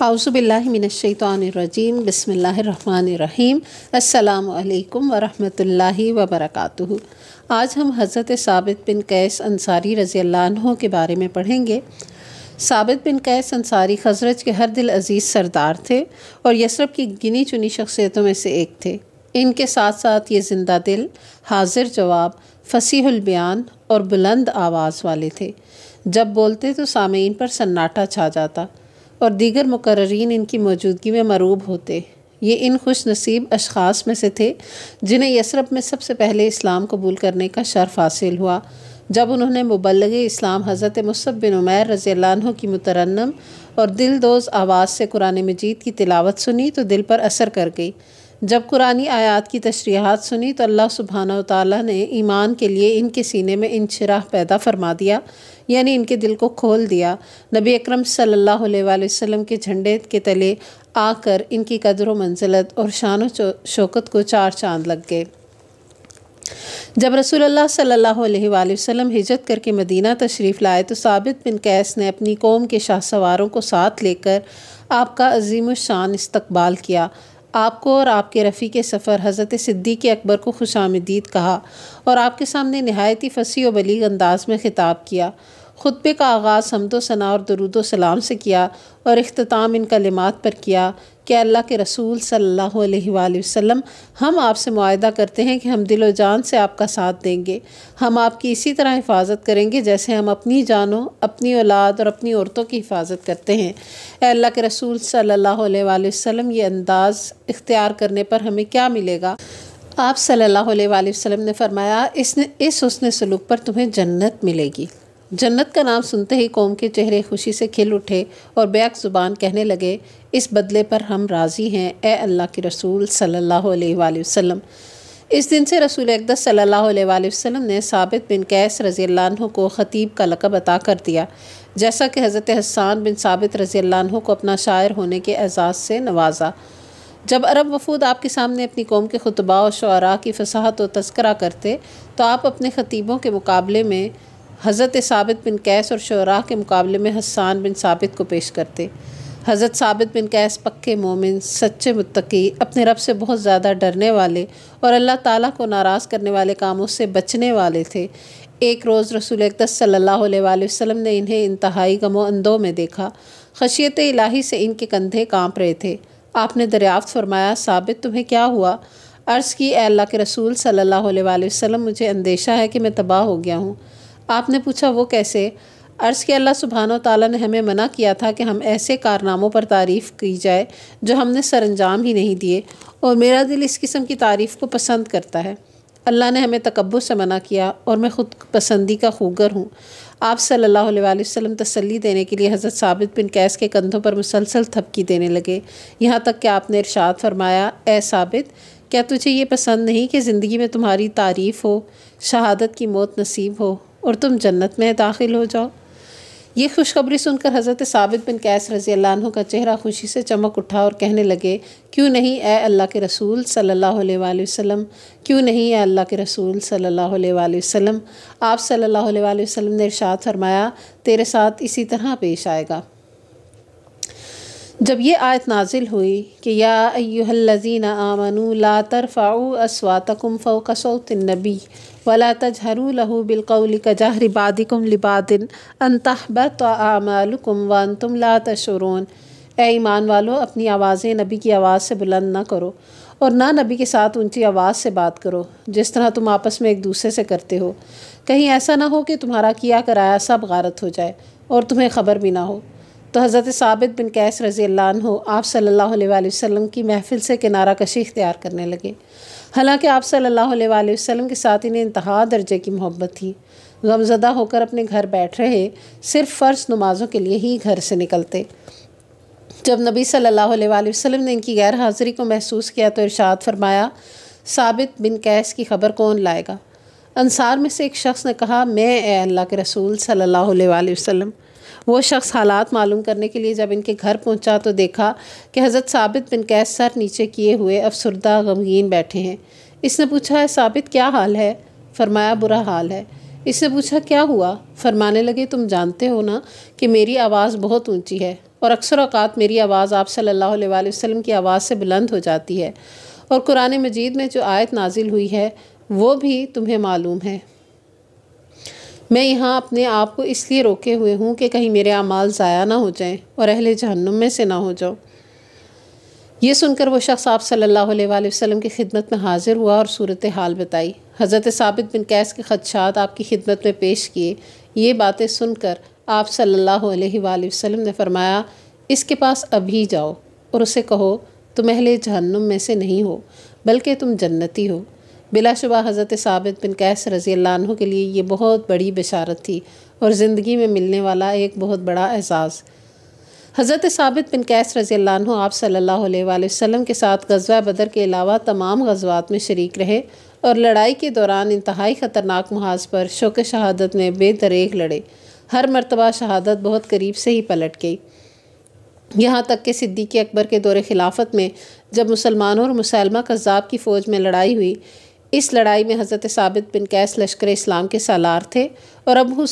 اعوذ باللہ من الشیطان الرجیم بسم اللہ الرحمن الرحیم السلام علیکم ورحمۃ اللہ وبرکاتہ۔ آج ہم حضرت ثابت بن قیس انصاری رضی اللہ عنہ کے بارے میں پڑھیں گے۔ ثابت بن قیس انصاری خزرج کے ہر دل عزیز سردار تھے اور یثرب کی گنی چنی شخصیتوں میں سے ایک تھے۔ ان کے ساتھ ساتھ یہ زندہ دل، حاضر جواب، فصیح البیان اور بلند آواز والے تھے۔ جب بولتے تو سامعین پر سناٹا چھا جاتا اور دیگر مقررین ان کی موجودگی میں مروب ہوتے۔ یہ ان خوش نصیب اشخاص میں سے تھے جنہیں یثرب میں سب سے پہلے اسلام قبول کرنے کا شرف حاصل ہوا۔ جب انہوں نے مبلغ اسلام حضرت مصعب بن عمیر رضی اللہ عنہ کی مترنم اور دل دوز آواز سے قرآن مجید کی تلاوت سنی تو دل پر اثر کر گئی۔ جب قرآنی آیات کی تشریحات سنی تو اللہ سبحانہ و تعالیٰ نے ایمان کے لیے ان کے سینے میں انشراح پیدا فرما دیا، یعنی ان کے دل کو کھول دیا۔ نبی اکرم صلی اللہ علیہ وآلہ وسلم کے جھنڈے کے تلے آ کر ان کی قدر و منزلت اور شان و شوکت کو چار چاند لگ گئے۔ جب رسول اللہ صلی اللہ علیہ وآلہ وسلم ہجرت کر کے مدینہ تشریف لائے تو ثابت بن قیس نے اپنی قوم کے شاہ سواروں کو ساتھ لے کر آپ کا عظیم الشان استقبال کیا۔ آپ کو اور آپ کے رفیق سفر حضرت صدیق اکبر کو خوش آمدید کہا اور آپ کے سامنے نہایت ہی فصیح و بلیغ انداز میں خطاب کیا۔ خطبے کا آغاز حمد و ثنا اور درود و سلام سے کیا اور اختتام ان کلمات پر کیا کہ اللہ کے رسول صلی اللہ علیہ وآلہ وسلم، ہم آپ سے معاہدہ کرتے ہیں کہ ہم دل و جان سے آپ کا ساتھ دیں گے۔ ہم آپ کی اسی طرح حفاظت کریں گے جیسے ہم اپنی جانوں، اپنی اولاد اور اپنی عورتوں کی حفاظت کرتے ہیں۔ اے اللہ کے رسول صلی اللہ علیہ وآلہ وسلم، یہ انداز اختیار کرنے پر ہمیں کیا ملے گا؟ آپ صلی اللہ علیہ وآلہ وسلم نے فرمایا، اس حسن سلوک پر تمہیں جنت ملے گی۔ جنت کا نام سنتے ہی قوم کے چہرے خوشی سے کھل اٹھے اور بیک زبان کہنے لگے، اس بدلے پر ہم راضی ہیں اے اللہ کے رسول صلی اللہ علیہ وآلہ وسلم۔ اس دن سے رسول اقدس صلی اللہ علیہ وآلہ وسلم نے ثابت بن قیس رضی اللہ عنہ کو خطیب کا لقب عطا کر دیا، جیسا کہ حضرت حسان بن ثابت رضی اللہ عنہ کو اپنا شاعر ہونے کے اعزاز سے نوازا۔ جب عرب وفود آپ کے سامنے اپنی قوم کے خطباء و شعراء کی فصاحت و تذکرہ کرتے تو آپ اپنے خطیبوں کے مقابلے میں حضرت ثابت بن قیس اور شعراء کے مقابلے میں حسان بن ثابت کو پیش کرتے۔ حضرت ثابت بن قیس پکے مومن، سچے متقی، اپنے رب سے بہت زیادہ ڈرنے والے اور اللہ تعالیٰ کو ناراض کرنے والے کاموں سے بچنے والے تھے۔ ایک روز رسول اقدس صلی اللہ علیہ وآلہ وسلم نے انہیں انتہائی غم و اندوہ میں دیکھا۔ خشیت الہی سے ان کے کندھے کانپ رہے تھے۔ آپ نے دریافت فرمایا، ثابت تمہیں کیا ہوا؟ عرض کی، اے اللہ کے رسول صلی اللہ علیہ وآلہ وسلم، مجھے اندیشہ ہے کہ میں تباہ ہو گیا ہوں۔ آپ نے پوچھا، وہ کیسے؟ عرض کہ اللہ سبحانہ و تعالیٰ نے ہمیں منع کیا تھا کہ ہم ایسے کارناموں پر تعریف کی جائے جو ہم نے سر انجام ہی نہیں دیے، اور میرا دل اس قسم کی تعریف کو پسند کرتا ہے۔ اللہ نے ہمیں تکبر سے منع کیا اور میں خود پسندی کا خوگر ہوں۔ آپ صلی اللہ علیہ وآلہ وسلم تسلی دینے کے لیے حضرت ثابت بن قیس کے کندھوں پر مسلسل تھپکی دینے لگے، یہاں تک کہ آپ نے ارشاد فرمایا، اے ثابت، کیا تجھے یہ پسند نہیں کہ زندگی میں تمہاری تعریف ہو، شہادت کی موت نصیب ہو اور تم جنت میں داخل ہو جاؤ؟ یہ خوشخبری سن کر حضرت ثابت بن قیس رضی اللہ عنہ کا چہرہ خوشی سے چمک اٹھا اور کہنے لگے، کیوں نہیں اے اللہ کے رسول صلی اللہ علیہ وآلہ وسلم، کیوں نہیں اے اللہ کے رسول صلی اللہ علیہ وآلہ وسلم۔ آپ صلی اللہ علیہ وآلہ وسلم نے ارشاد فرمایا، تیرے ساتھ اسی طرح پیش آئے گا۔ جب یہ آیت نازل ہوئی کہ یا ایھا الذین آمنوا لا ترفعوا اصواتکم فوق صوت النبی ولا تجہروا لہ بالقول کجہر بعضکم لبعض ان تحبط اعمالکم وانتم لا تشعرون۔ اے ایمان والو، اپنی آوازیں نبی کی آواز سے بلند نہ کرو اور نہ نبی کے ساتھ اونچی آواز سے بات کرو جس طرح تم آپس میں ایک دوسرے سے کرتے ہو، کہیں ایسا نہ ہو کہ تمہارا کیا کرایا سب غارت ہو جائے اور تمہیں خبر بھی نہ ہو۔ تو حضرت ثابت بن قیس رضی اللہ عنہ آپ صلی اللہ علیہ وآلہ وسلم کی محفل سے کنارہ کشی اختیار کرنے لگے، حالانکہ آپ صلی اللہ علیہ وآلہ وسلم کے ساتھ انہیں انتہا درجے کی محبت تھی۔ غمزدہ ہو کر اپنے گھر بیٹھ رہے، صرف فرض نمازوں کے لیے ہی گھر سے نکلتے۔ جب نبی صلی اللہ علیہ وآلہ وسلم نے ان کی غیر حاضری کو محسوس کیا تو ارشاد فرمایا، ثابت بن قیس کی خبر کون لائے گا؟ انصار میں سے ایک شخص نے کہا، میں اے اللہ کے رسول صلی اللہ علیہ وآلہ وسلم۔ وہ شخص حالات معلوم کرنے کے لیے جب ان کے گھر پہنچا تو دیکھا کہ حضرت ثابت بن قیس سر نیچے کیے ہوئے افسردہ غمگین بیٹھے ہیں۔ اس نے پوچھا، ہے ثابت کیا حال ہے؟ فرمایا، برا حال ہے۔ اس نے پوچھا کیا ہوا؟ فرمانے لگے تم جانتے ہو نا کہ میری آواز بہت اونچی ہے اور اکثر اوقات میری آواز آپ صلی اللہ علیہ وآلہ وسلم کی آواز سے بلند ہو جاتی ہے، اور قرآن مجید میں جو آیت نازل ہوئی ہے وہ بھی تمہیں معلوم ہے۔ میں یہاں اپنے آپ کو اس لیے روکے ہوئے ہوں کہ کہیں میرے اعمال ضائع نہ ہو جائیں اور اہل جہنم میں سے نہ ہو جاؤں۔ یہ سن کر وہ شخص آپ صلی اللہ علیہ وآلہ وسلم کی خدمت میں حاضر ہوا اور صورتحال بتائی۔ حضرت ثابت بن قیس کے خدشات آپ کی خدمت میں پیش کیے۔ یہ باتیں سن کر آپ صلی اللہ علیہ وآلہ وسلم نے فرمایا اس کے پاس ابھی جاؤ اور اسے کہو تم اہل جہنم میں سے نہیں ہو بلکہ تم جنتی ہو۔ بلا شبہ حضرت ثابت بن قیس رضی اللہ عنہ کے لیے یہ بہت بڑی بشارت تھی اور زندگی میں ملنے والا ایک بہت بڑا اعزاز۔ حضرت ثابت بن قیس رضی اللہ عنہ آپ صلی اللہ علیہ وآلہ وسلم کے ساتھ غزوہ بدر کے علاوہ تمام غزوات میں شریک رہے اور لڑائی کے دوران انتہائی خطرناک محاذ پر شوق شہادت میں بے دریغ لڑے۔ ہر مرتبہ شہادت بہت قریب سے ہی پلٹ گئی، یہاں تک کہ صدیق اکبر کے دور خلافت میں جب مسلمانوں اور مسلمہ کذاب کی فوج میں لڑائی ہوئی، اس لڑائی میں حضرت ثابت بن قیس لشکر اسلام کے سالار تھے اور ابو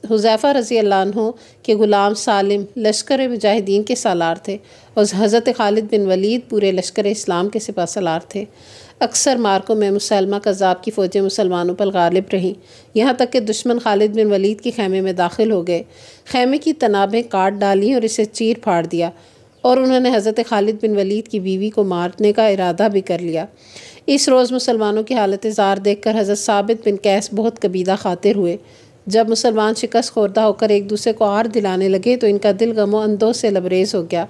حذیفہ رضی اللہ عنہ کے غلام سالم لشکر مجاہدین کے سالار تھے اور حضرت خالد بن ولید پورے لشکر اسلام کے سپہ سالار تھے۔ اکثر مارکوں میں مسلمہ کذاب کی فوجیں مسلمانوں پر غالب رہیں، یہاں تک کہ دشمن خالد بن ولید کے خیمے میں داخل ہو گئے، خیمے کی تنابیں کاٹ ڈالیں اور اسے چیر پھاڑ دیا، اور انہوں نے حضرت خالد بن ولید کی بیوی کو مارنے کا ارادہ بھی کر لیا۔ اس روز مسلمانوں کی حالت زار دیکھ کر حضرت ثابت بن قیس بہت کبیدہ خاطر ہوئے۔ جب مسلمان شکست خوردہ ہو کر ایک دوسرے کو آر دلانے لگے تو ان کا دل غم و اندوہ سے لبریز ہو گیا۔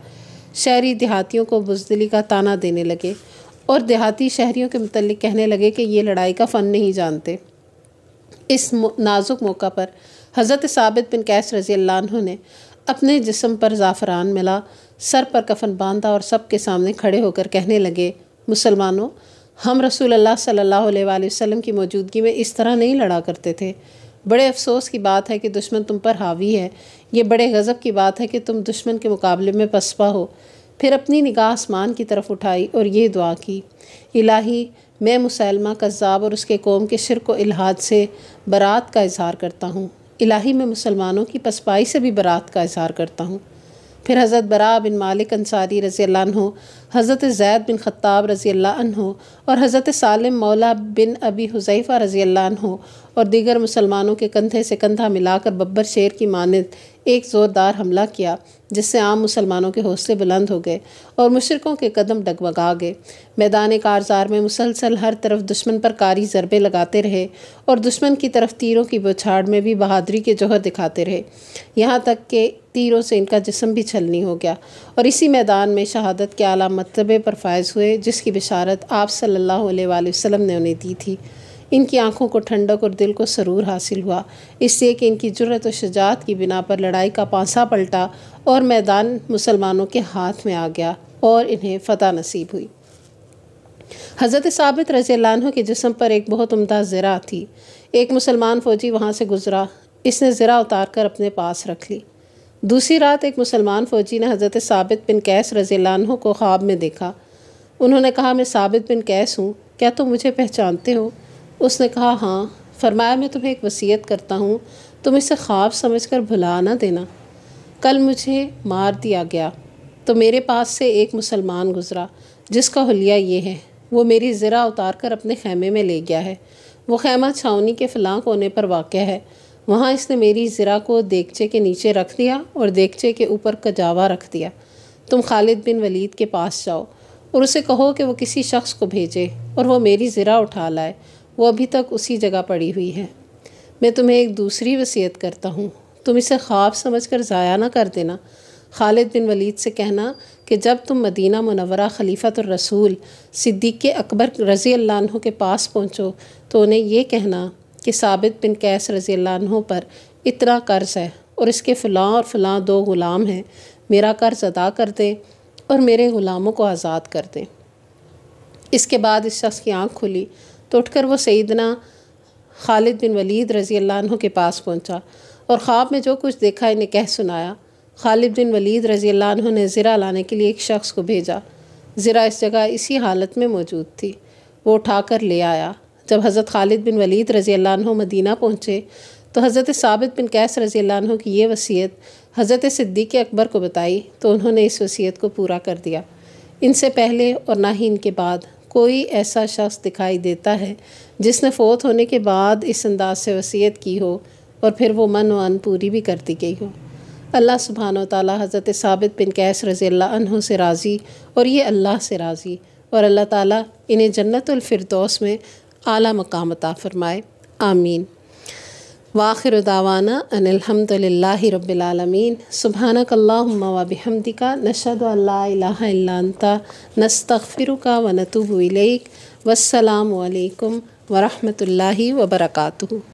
شہری دیہاتیوں کو بزدلی کا طعنہ دینے لگے اور دیہاتی شہریوں کے متعلق کہنے لگے کہ یہ لڑائی کا فن نہیں جانتے۔ اس نازک موقع پر حضرت ثابت بن قیس رضی اللہ عنہ نے اپنے جسم پر زعفران ملا، سر پر کفن باندھا اور سب کے سامنے کھڑے ہو کر کہنے لگے مسلمانوں، ہم رسول اللہ صلی اللہ علیہ وآلہ وسلم کی موجودگی میں اس طرح نہیں لڑا کرتے تھے۔ بڑے افسوس کی بات ہے کہ دشمن تم پر حاوی ہے، یہ بڑے غضب کی بات ہے کہ تم دشمن کے مقابلے میں پسپا ہو۔ پھر اپنی نگاہ آسمان کی طرف اٹھائی اور یہ دعا کی، الہی میں مسلمہ کذاب اور اس کے قوم کے شرک و الحاد سے برات کا اظہار کرتا ہوں، الہی میں مسلمانوں کی پسپائی سے بھی برات کا اظہار کرتا ہوں۔ پھر حضرت براء بن مالک انصاری رضی اللہ عنہ، حضرت زید بن خطاب رضی اللہ عنہ اور حضرت سالم مولا بن ابی حذیفہ رضی اللہ عنہ اور دیگر مسلمانوں کے کندھے سے کندھا ملا کر ببر شیر کی مانند ایک زوردار حملہ کیا، جس سے عام مسلمانوں کے حوصلے بلند ہو گئے اور مشرکوں کے قدم ڈگمگا گئے۔ میدان کارزار میں مسلسل ہر طرف دشمن پر کاری ضربے لگاتے رہے اور دشمن کی طرف تیروں کی بوچھاڑ میں بھی بہادری کے جوہر دکھاتے رہے، یہاں تک کہ تیروں سے ان کا جسم بھی چھلنی ہو گیا، اور اسی میدان میں شہادت کے اعلیٰ مرتبے پر فائز ہوئے جس کی بشارت آپ صلی اللہ علیہ وآلہ وسلم نے انہیں دی تھی۔ ان کی آنکھوں کو ٹھنڈک اور دل کو سرور حاصل ہوا، اس لیے کہ ان کی جرأت و شجاعت کی بنا پر لڑائی کا پانسا پلٹا اور میدان مسلمانوں کے ہاتھ میں آ گیا اور انہیں فتح نصیب ہوئی۔ حضرت ثابت رضی اللہ عنہ کے جسم پر ایک بہت عمدہ زرہ تھی۔ ایک مسلمان فوجی وہاں سے گزرا، اس نے زرہ اتار کر اپنے پاس رکھ لی۔ دوسری رات ایک مسلمان فوجی نے حضرت ثابت بن قیس رضی اللہ عنہ کو خواب میں دیکھا۔ انہوں نے کہا میں ثابت بن قیس ہوں، کیا تم مجھے پہچانتے ہو؟ اس نے کہا ہاں۔ فرمایا میں تمہیں ایک وصیت کرتا ہوں، تم اسے خواب سمجھ کر بھلا نہ دینا۔ کل مجھے مار دیا گیا تو میرے پاس سے ایک مسلمان گزرا جس کا حلیہ یہ ہے، وہ میری زرہ اتار کر اپنے خیمے میں لے گیا ہے۔ وہ خیمہ چھاؤنی کے فلاں کونے پر واقع ہے، وہاں اس نے میری زرہ کو دیگچے کے نیچے رکھ دیا اور دیگچے کے اوپر کجاوا رکھ دیا۔ تم خالد بن ولید کے پاس جاؤ اور اسے کہو کہ وہ کسی شخص کو بھیجے اور وہ میری زرہ اٹھا لائے، وہ ابھی تک اسی جگہ پڑی ہوئی ہے۔ میں تمہیں ایک دوسری وصیت کرتا ہوں، تم اسے خواب سمجھ کر ضائع نہ کر دینا۔ خالد بن ولید سے کہنا کہ جب تم مدینہ منورہ خلیفۃ الرسول صدیق اکبر رضی اللہ عنہ کے پاس پہنچو تو انہیں یہ کہنا کہ ثابت بن قیس رضی اللہ عنہ پر اتنا قرض ہے اور اس کے فلاں اور فلاں 2 غلام ہیں، میرا قرض ادا کر دیں اور میرے غلاموں کو آزاد کر دیں۔ اس کے بعد اس شخص کی آنکھ کھلی تو اٹھ کر وہ سیدنا خالد بن ولید رضی اللہ عنہ کے پاس پہنچا اور خواب میں جو کچھ دیکھا انہیں کہہ سنایا۔ خالد بن ولید رضی اللہ عنہ نے زرہ لانے کے لیے ایک شخص کو بھیجا۔ زرہ اس جگہ اسی حالت میں موجود تھی، وہ اٹھا کر لے آیا۔ جب حضرت خالد بن ولید رضی اللہ عنہ مدینہ پہنچے تو حضرت ثابت بن قیس رضی اللہ عنہ کی یہ وصیت حضرت صدیق اکبر کو بتائی تو انہوں نے اس وصیت کو پورا کر دیا۔ ان سے پہلے اور نہ ہی ان کے بعد کوئی ایسا شخص دکھائی دیتا ہے جس نے فوت ہونے کے بعد اس انداز سے وصیت کی ہو اور پھر وہ من و ان پوری بھی کر دی گئی ہو۔ اللہ سبحانہ و تعالی حضرت ثابت بن قیس رضی اللہ عنہ سے راضی اور یہ اللہ سے راضی، اور اللہ تعالیٰ انہیں جنت الفردوس میں اعلیٰ مقام عطا فرمائے، آمین۔ وآخر دعوانا ان الحمد للہ رب العالمین، سبحانک اللہم و بحمدک، نشہد ان لا الہ الا انت، نستغفرک و نتوب الیک، والسلام علیکم ورحمۃ اللہ وبرکاتہ۔